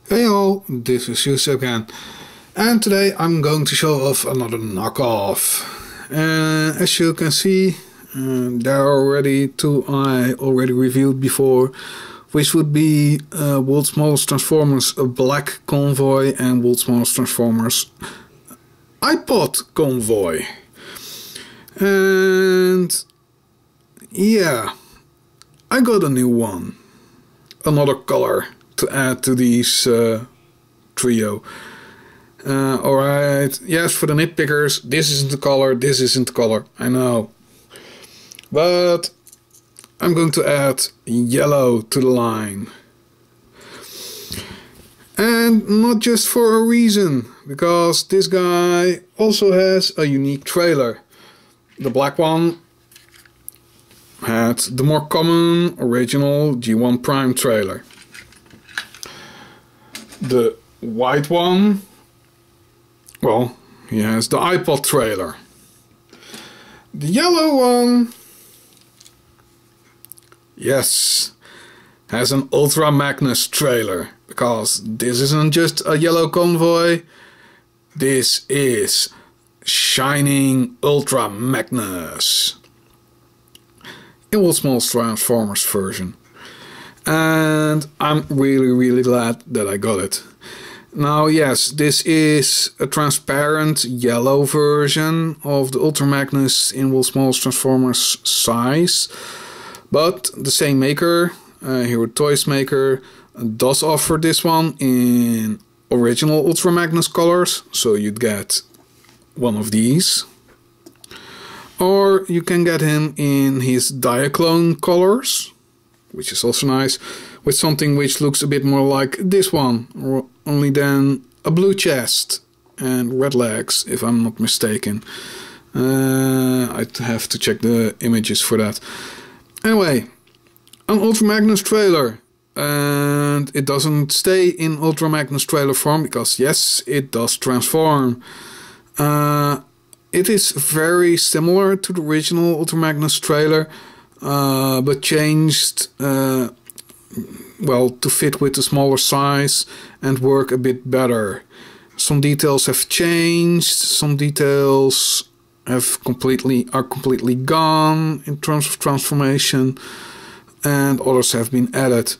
Hey all, this is Eucep again, and today I'm going to show off another knockoff. As you can see, there are already two I already reviewed before, which would be World's Smallest Transformers Black Convoy and World's Smallest Transformers iPod Convoy. And yeah, I got a new one, another color to add to these trio. Alright, yes, for the nitpickers, this isn't the color, this isn't the color, I know. But I'm going to add yellow to the line. And not just for a reason, because this guy also has a unique trailer. The black one had the more common original G1 Prime trailer. The white one, well, he has the iPod trailer. The yellow one, yes, has an Ultra Magnus trailer, because this isn't just a Yellow Convoy, this is Shining Ultra Magnus in World's Smallest Transformers version. And I'm really glad that I got it. Now yes, this is a transparent yellow version of the Ultra Magnus in World's Smallest Transformers size, but the same maker, Hero Toys maker, does offer this one in original Ultra Magnus colors, so you'd get one of these. Or you can get him in his Diaclone colors, which is also nice, with something which looks a bit more like this one, only then a blue chest and red legs, if I'm not mistaken. I'd have to check the images for that. Anyway, an Ultra Magnus trailer, and it doesn't stay in Ultra Magnus trailer form, because yes, it does transform. It is very similar to the original Ultra Magnus trailer, but changed well, to fit with the smaller size and work a bit better. Some details have changed, some details are completely gone in terms of transformation, and others have been added.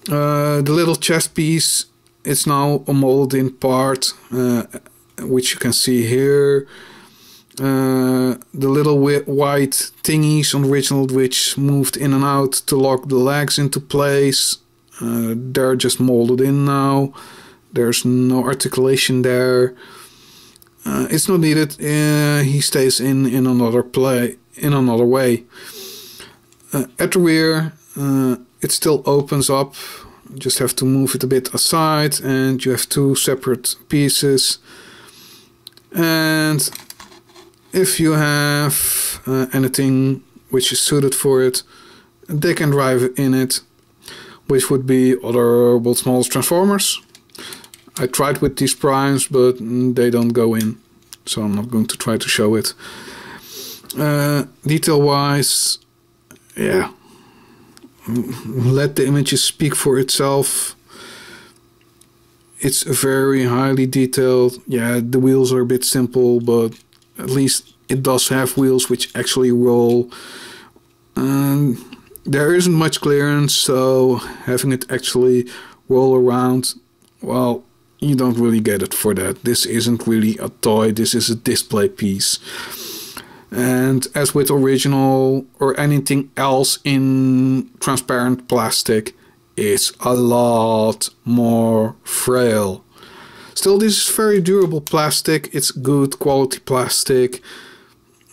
The little chest piece is now a molded in part, which you can see here. The little white thingies on the original, which moved in and out to lock the legs into place, they're just molded in now. There's no articulation there. It's not needed. He stays in another way. At the rear, it still opens up. You just have to move it a bit aside, and you have two separate pieces. And if you have anything which is suited for it, they can drive in it, which would be other World's Smallest Transformers. I tried with these primes, but they don't go in, so I'm not going to try to show it. Detail wise, yeah, let the images speak for itself. It's very highly detailed. Yeah, the wheels are a bit simple, but at least it does have wheels which actually roll. There isn't much clearance, so having it actually roll around, well, you don't really get it for that. This isn't really a toy, this is a display piece. And as with original or anything else in transparent plastic, it's a lot more frail. Still, this is very durable plastic. It's good quality plastic.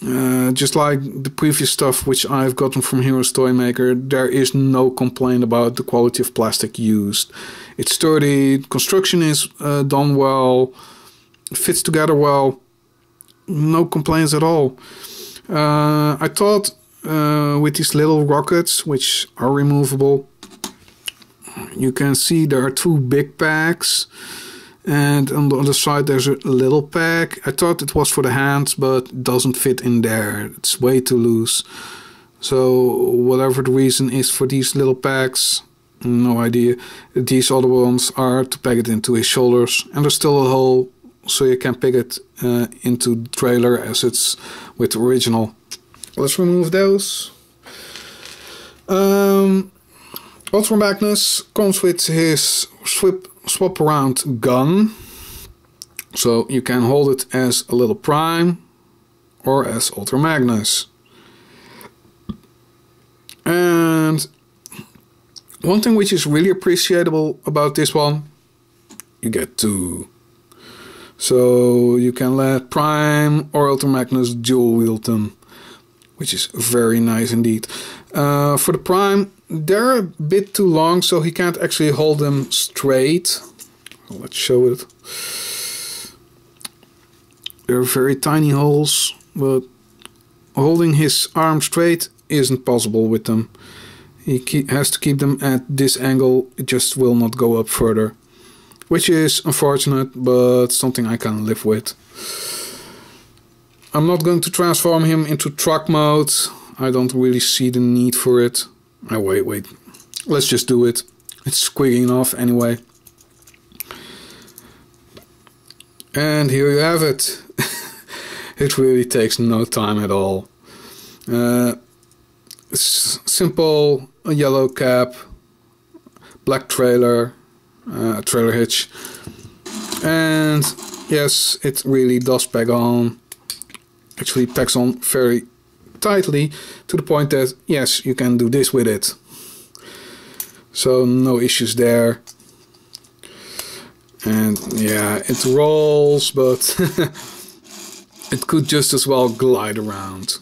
Just like the previous stuff which I've gotten from Heroes Toy Maker, there is no complaint about the quality of plastic used. It's sturdy, construction is done well, it fits together well, no complaints at all. I thought with these little rockets, which are removable, you can see there are two big packs. And on the other side there's a little pack. I thought it was for the hands, but it doesn't fit in there. It's way too loose. So whatever the reason is for these little packs, No idea. These other ones are to peg it into his shoulders, and there's still a hole so you can peg it into the trailer as it's with the original. Let's remove those. Ultra Magnus comes with his swap around gun, so you can hold it as a little Prime or as Ultra Magnus. And one thing which is really appreciable about this one, you get two. So you can let Prime or Ultra Magnus dual wield them, which is very nice indeed. For the Prime, they're a bit too long, so he can't actually hold them straight. Well, let's show it. They're very tiny holes, but holding his arm straight isn't possible with them. He has to keep them at this angle, it just will not go up further. Which is unfortunate, but something I can live with. I'm not going to transform him into truck mode. I don't really see the need for it. Oh, wait. Let's just do it. It's quick enough anyway. And here you have it. It really takes no time at all. It's simple, a yellow cap, black trailer, trailer hitch, and yes, it really does peg on. Actually pegs on very tightly to the point that yes, you can do this with it. So no issues there. And yeah, it rolls, but it could just as well glide around.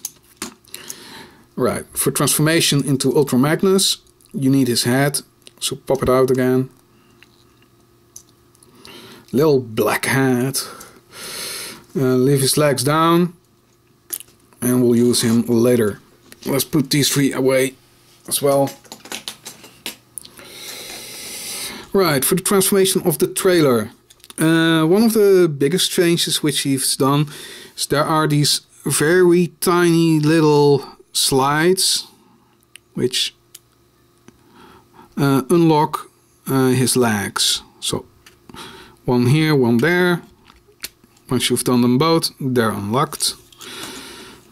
Right, for transformation into Ultra Magnus, you need his head, so pop it out again. Little black head. Leave his legs down, and we'll use him later. Let's put these three away as well. Right, for the transformation of the trailer. One of the biggest changes which he's done is there are these very tiny little slides which unlock his legs. So one here, one there. Once you've done them both, they're unlocked.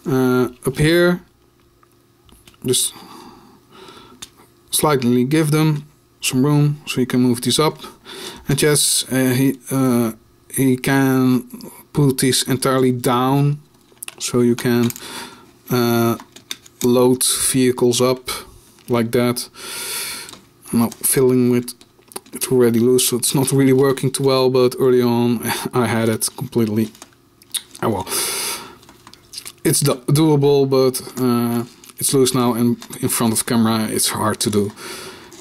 Up here, just slightly give them some room so you can move these up. And yes, he can put these entirely down so you can load vehicles up like that. I'm not filling with it already loose, so it's not really working too well, but early on I had it completely. Oh well, it's doable, but it's loose now, and in front of camera it's hard to do.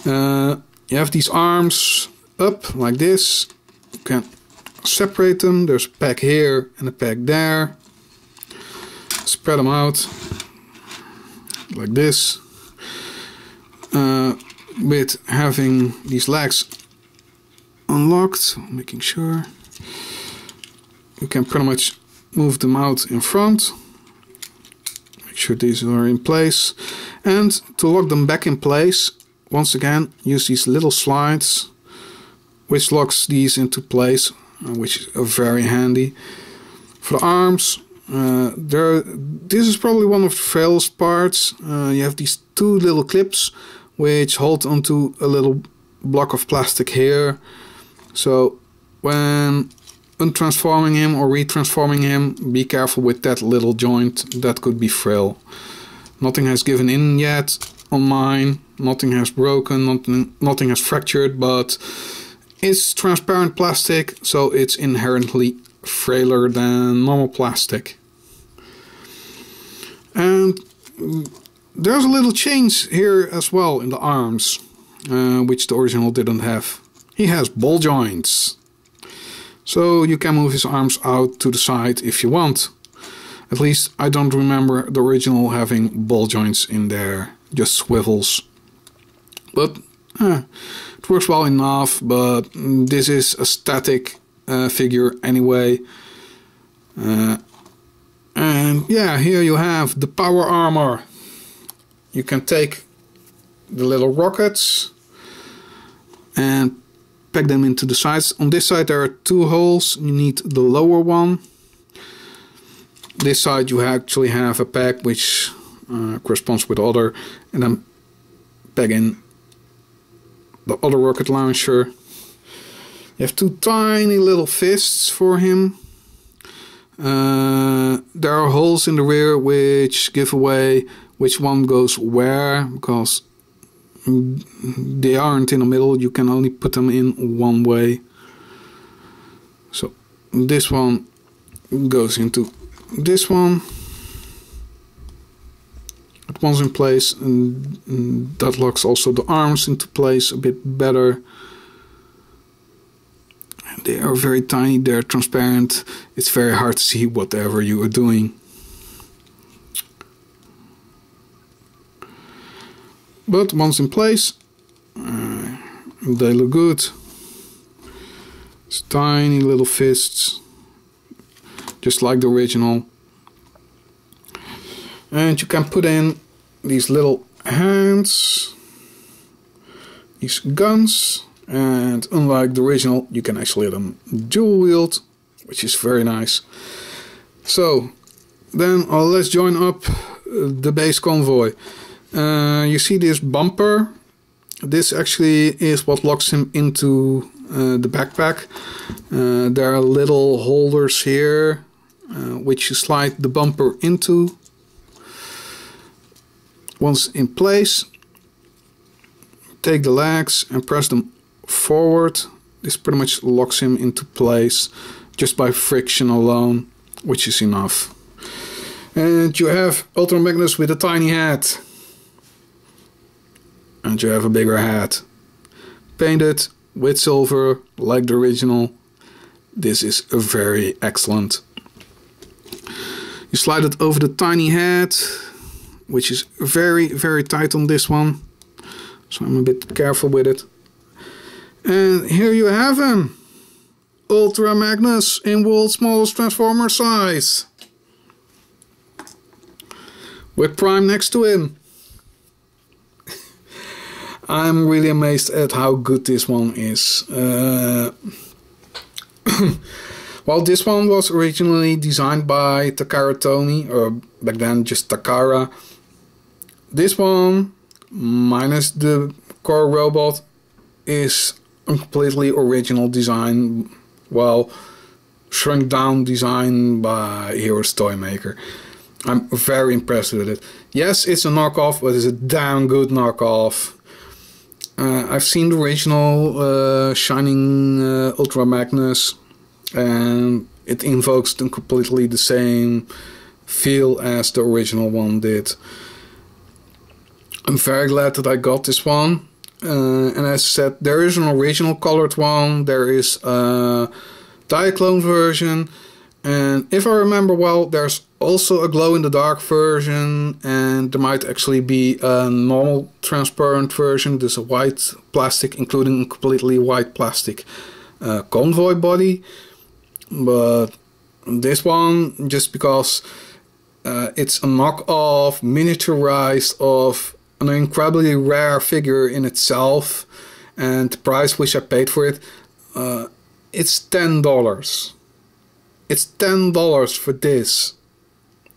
You have these arms up like this. You can separate them. There's a peg here and a peg there. Spread them out like this. With having these legs unlocked, making sure you can pretty much move them out in front. Make sure these are in place, and to lock them back in place, once again use these little slides which locks these into place, which is very handy. For the arms, this is probably one of the frailest parts. You have these two little clips which hold onto a little block of plastic here. So when untransforming him or retransforming him, be careful with that little joint, that could be frail. Nothing has given in yet on mine, nothing has broken, nothing has fractured, but it's transparent plastic, so it's inherently frailer than normal plastic. And there's a little change here as well in the arms, which the original didn't have. He has ball joints, so you can move his arms out to the side if you want. At least I don't remember the original having ball joints in there, just swivels. But it works well enough, but this is a static figure anyway. And yeah, here you have the power armor. You can take the little rockets and pack them into the sides. On this side there are 2 holes. You need the lower one. This side you actually have a pack which corresponds with the other, and then peg in the other rocket launcher. You have 2 tiny little fists for him. There are holes in the rear which give away which one goes where, because they aren't in the middle. You can only put them in one way. So this one goes into this one. It one's in place, and that locks also the arms into place a bit better. They are very tiny, they're transparent. It's very hard to see whatever you are doing. But once in place, they look good. It's tiny little fists, just like the original. And you can put in these little hands, these guns, and unlike the original, you can actually have them dual wield, which is very nice. So then let's join up the base convoy. You see this bumper. This actually is what locks him into the backpack. There are little holders here which you slide the bumper into. Once in place, take the legs and press them forward. This pretty much locks him into place just by friction alone, which is enough. And you have Ultra Magnus with a tiny head. And you have a bigger head. Painted with silver like the original. This is very excellent. You slide it over the tiny head, which is very, very tight on this one. So I'm a bit careful with it. And here you have him. Ultra Magnus in world's smallest transformer size. With Prime next to him. I'm really amazed at how good this one is. Well, this one was originally designed by Takara Tony, or back then just Takara. This one, minus the core robot, is a completely original design, well, shrunk down design by Heroes Toy Maker. I'm very impressed with it. Yes, it's a knockoff, but it's a damn good knockoff. I've seen the original Shining Ultra Magnus, and it invokes completely the same feel as the original one did. I'm very glad that I got this one. And as I said, there is an original colored one, there is a Diaclone version, and if I remember well, there's also a glow-in-the-dark version, and there might actually be a normal transparent version. There's a white plastic, including a completely white plastic convoy body. But this one, just because it's a knockoff, miniaturized of an incredibly rare figure in itself, and the price which I paid for it, it's $10. It's $10 for this.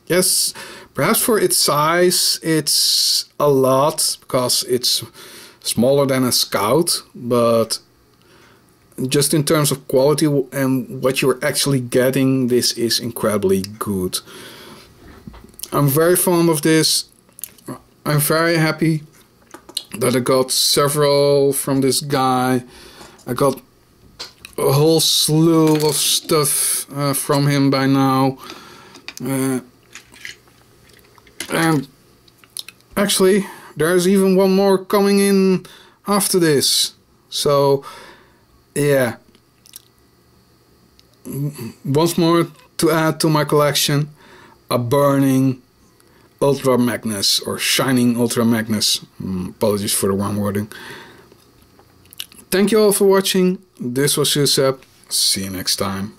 Yes, perhaps for its size it's a lot, because it's smaller than a Scout, but just in terms of quality and what you're actually getting, this is incredibly good. I'm very fond of this. I'm very happy that I got several from this guy. I got a whole slew of stuff from him by now. And actually, there's even one more coming in after this. So, yeah. Once more to add to my collection, a burning Ultra Magnus, or Shining Ultra Magnus. Apologies for the wrong wording. Thank you all for watching. This was Eucep. See you next time.